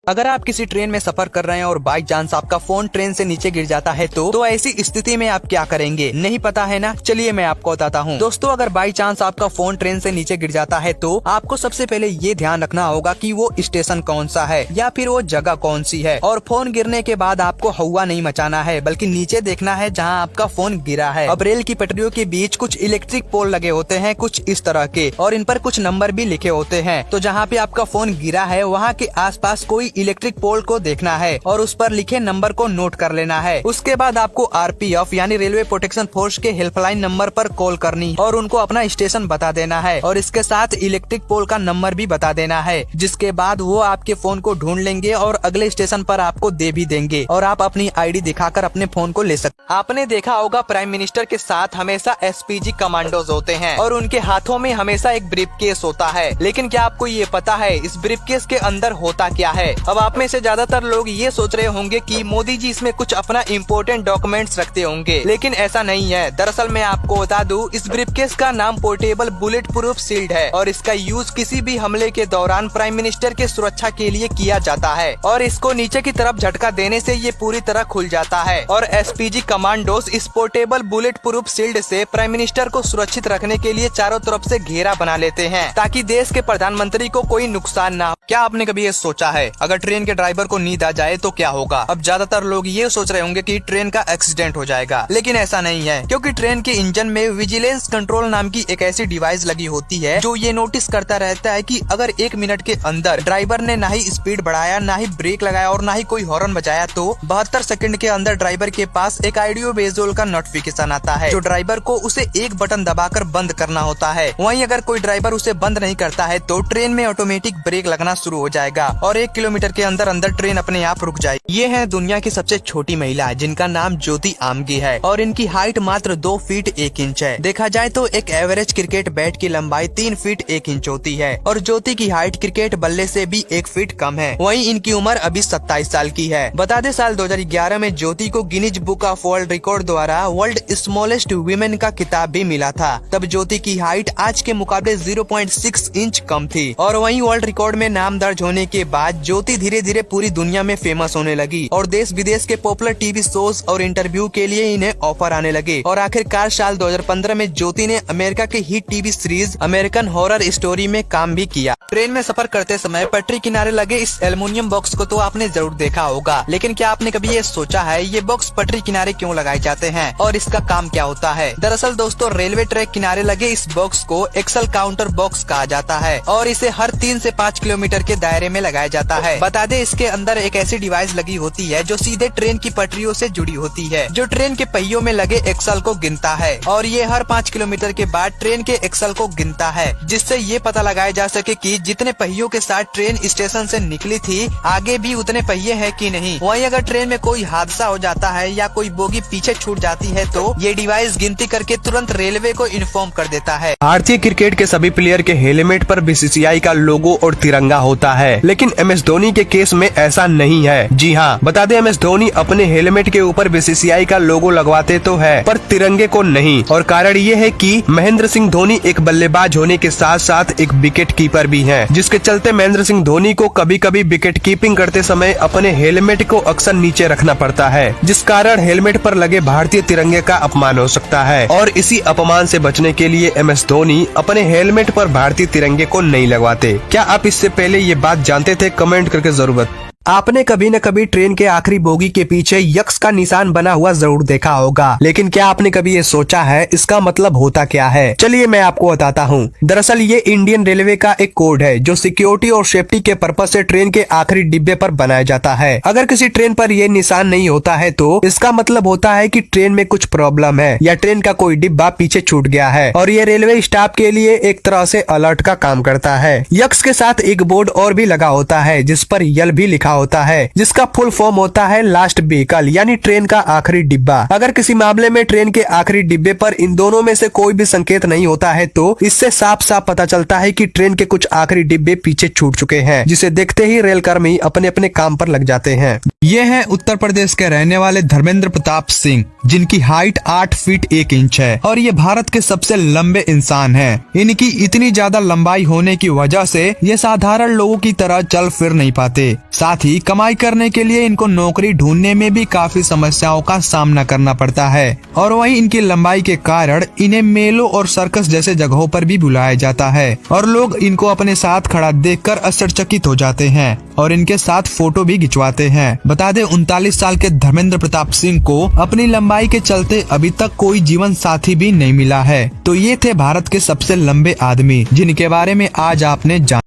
अगर आप किसी ट्रेन में सफर कर रहे हैं और बाई चांस आपका फोन ट्रेन से नीचे गिर जाता है तो ऐसी स्थिति में आप क्या करेंगे, नहीं पता है ना? चलिए मैं आपको बताता हूँ। दोस्तों, अगर बाई चांस आपका फोन ट्रेन से नीचे गिर जाता है तो आपको सबसे पहले ये ध्यान रखना होगा कि वो स्टेशन कौन सा है या फिर वो जगह कौन सी है। और फोन गिरने के बाद आपको हवा नहीं मचाना है, बल्कि नीचे देखना है जहाँ आपका फोन गिरा है। अब रेल की पटरियों के बीच कुछ इलेक्ट्रिक पोल लगे होते हैं, कुछ इस तरह के, और इन पर कुछ नंबर भी लिखे होते हैं। तो जहाँ पे आपका फोन गिरा है वहाँ के आसपास कोई इलेक्ट्रिक पोल को देखना है और उस पर लिखे नंबर को नोट कर लेना है। उसके बाद आपको आरपीएफ यानी रेलवे प्रोटेक्शन फोर्स के हेल्पलाइन नंबर पर कॉल करनी और उनको अपना स्टेशन बता देना है और इसके साथ इलेक्ट्रिक पोल का नंबर भी बता देना है, जिसके बाद वो आपके फोन को ढूंढ लेंगे और अगले स्टेशन पर आपको दे भी देंगे और आप अपनी आईडी दिखाकर अपने फोन को ले सकते। आपने देखा होगा प्राइम मिनिस्टर के साथ हमेशा एसपीजी कमांडोज होते हैं और उनके हाथों में हमेशा एक ब्रीफकेस होता है। लेकिन क्या आपको ये पता है इस ब्रीफकेस के अंदर होता क्या है? अब आप में से ज्यादातर लोग ये सोच रहे होंगे कि मोदी जी इसमें कुछ अपना इम्पोर्टेंट डॉक्यूमेंट्स रखते होंगे, लेकिन ऐसा नहीं है। दरअसल मैं आपको बता दूं, इस ब्रीफकेस का नाम पोर्टेबल बुलेट प्रूफ शील्ड है और इसका यूज किसी भी हमले के दौरान प्राइम मिनिस्टर के सुरक्षा के लिए किया जाता है और इसको नीचे की तरफ झटका देने से ये पूरी तरह खुल जाता है और एसपीजी कमांडोज इस पोर्टेबल बुलेट प्रूफ शील्ड से प्राइम मिनिस्टर को सुरक्षित रखने के लिए चारों तरफ से घेरा बना लेते हैं ताकि देश के प्रधानमंत्री को कोई नुकसान ना हो। क्या आपने कभी ये सोचा है अगर ट्रेन के ड्राइवर को नींद आ जाए तो क्या होगा? अब ज्यादातर लोग ये सोच रहे होंगे कि ट्रेन का एक्सीडेंट हो जाएगा, लेकिन ऐसा नहीं है, क्योंकि ट्रेन के इंजन में विजिलेंस कंट्रोल नाम की एक ऐसी डिवाइस लगी होती है जो ये नोटिस करता रहता है कि अगर 1 मिनट के अंदर ड्राइवर ने ना ही स्पीड बढ़ाया, ना ही ब्रेक लगाया और ना ही कोई हॉर्न बजाया तो 72 सेकंड के अंदर ड्राइवर के पास एक ऑडियो विजुअल का नोटिफिकेशन आता है जो ड्राइवर को उसे एक बटन दबाकर बंद करना होता है। वहीं अगर कोई ड्राइवर उसे बंद नहीं करता है तो ट्रेन में ऑटोमेटिक ब्रेक लगना शुरू हो जाएगा और 1 किलोमीटर के अंदर अंदर ट्रेन अपने आप रुक जाएगी। ये है दुनिया की सबसे छोटी महिला जिनका नाम ज्योति आमगे है और इनकी हाइट मात्र 2 फीट 1 इंच है। देखा जाए तो एक एवरेज क्रिकेट बैट की लंबाई 3 फीट 1 इंच होती है और ज्योति की हाइट क्रिकेट बल्ले से भी 1 फीट कम है। वहीं इनकी उम्र अभी 27 साल की है। बता दें साल 2011 में ज्योति को Guinness book of world record द्वारा वर्ल्ड स्मॉलेस्ट वीमेन का खिताब भी मिला था। तब ज्योति की हाइट आज के मुकाबले 0.6 इंच कम थी और वहीं वर्ल्ड रिकॉर्ड में नाम दर्ज होने के बाद ज्योति धीरे धीरे पूरी दुनिया में फेमस होने लगी और देश विदेश के पॉपुलर टीवी शोज और इंटरव्यू के लिए इन्हें ऑफर आने लगे और आखिरकार साल 2015 में ज्योति ने अमेरिका के hit TV series American horror story में काम भी किया। ट्रेन में सफर करते समय पटरी किनारे लगे इस एल्युमिनियम बॉक्स को तो आपने जरूर देखा होगा, लेकिन क्या आपने कभी ये सोचा है ये बॉक्स पटरी किनारे क्यों लगाए जाते हैं और इसका काम क्या होता है? दरअसल दोस्तों, रेलवे ट्रैक किनारे लगे इस बॉक्स को एक्सल काउंटर बॉक्स कहा जाता है और इसे हर 3 से 5 किलोमीटर के दायरे में लगाया जाता है। बता दें इसके अंदर एक ऐसी डिवाइस लगी होती है जो सीधे ट्रेन की पटरियों से जुड़ी होती है, जो ट्रेन के पहियों में लगे एक्सल को गिनता है और ये हर 5 किलोमीटर के बाद ट्रेन के एक्सल को गिनता है, जिससे ये पता लगाया जा सके कि जितने पहियों के साथ ट्रेन स्टेशन से निकली थी आगे भी उतने पहिए हैं कि नहीं। वहीं अगर ट्रेन में कोई हादसा हो जाता है या कोई बोगी पीछे छूट जाती है तो ये डिवाइस गिनती करके तुरंत रेलवे को इन्फॉर्म कर देता है। भारतीय क्रिकेट के सभी प्लेयर के हेलमेट पर बीसीसीआई का लोगो और तिरंगा होता है, लेकिन एमएस धोनी के केस में ऐसा नहीं है। जी हाँ, बता दें एमएस धोनी अपने हेलमेट के ऊपर बीसीसीआई का लोगो लगवाते तो है पर तिरंगे को नहीं, और कारण ये है कि महेंद्र सिंह धोनी एक बल्लेबाज होने के साथ साथ एक विकेट कीपर भी है, जिसके चलते महेंद्र सिंह धोनी को कभी कभी विकेट कीपिंग करते समय अपने हेलमेट को अक्सर नीचे रखना पड़ता है, जिस कारण हेलमेट पर लगे भारतीय तिरंगे का अपमान हो सकता है और इसी अपमान से बचने के लिए एमएस धोनी अपने हेलमेट पर भारतीय तिरंगे को नहीं लगवाते। क्या आप इससे पहले ये बात जानते थे? कमेंट करके जरूर बताएं। आपने कभी न कभी ट्रेन के आखिरी बोगी के पीछे यक्स का निशान बना हुआ जरूर देखा होगा, लेकिन क्या आपने कभी ये सोचा है इसका मतलब होता क्या है? चलिए मैं आपको बताता हूँ। दरअसल ये इंडियन रेलवे का एक कोड है जो सिक्योरिटी और सेफ्टी के पर्पज से ट्रेन के आखिरी डिब्बे पर बनाया जाता है। अगर किसी ट्रेन पर ये निशान नहीं होता है तो इसका मतलब होता है कि ट्रेन में कुछ प्रॉब्लम है या ट्रेन का कोई डिब्बा पीछे छूट गया है और ये रेलवे स्टाफ के लिए एक तरह से अलर्ट का काम करता है। यक्स के साथ एक बोर्ड और भी लगा होता है जिस पर यल भी लिखा होता है, जिसका फुल फॉर्म होता है लास्ट व्हीकल, यानी ट्रेन का आखिरी डिब्बा। अगर किसी मामले में ट्रेन के आखिरी डिब्बे पर इन दोनों में से कोई भी संकेत नहीं होता है तो इससे साफ साफ पता चलता है कि ट्रेन के कुछ आखिरी डिब्बे पीछे छूट चुके हैं, जिसे देखते ही रेल कर्मी अपने अपने काम पर लग जाते हैं। ये है उत्तर प्रदेश के रहने वाले धर्मेंद्र प्रताप सिंह, जिनकी हाइट 8 फीट 1 इंच है और ये भारत के सबसे लंबे इंसान हैं। इनकी इतनी ज्यादा लंबाई होने की वजह से ये साधारण लोगों की तरह चल फिर नहीं पाते। साथ ही कमाई करने के लिए इनको नौकरी ढूंढने में भी काफी समस्याओं का सामना करना पड़ता है। और वहीं इनकी लंबाई के कारण इन्हें मेलों और सर्कस जैसे जगहों पर भी बुलाया जाता है और लोग इनको अपने साथ खड़ा देखकर आश्चर्यचकित हो जाते हैं और इनके साथ फोटो भी खिंचवाते हैं। बता दें 39 साल के धर्मेंद्र प्रताप सिंह को अपनी लंबाई के चलते अभी तक कोई जीवन साथी भी नहीं मिला है। तो ये थे भारत के सबसे लंबे आदमी जिनके बारे में आज आपने जाना।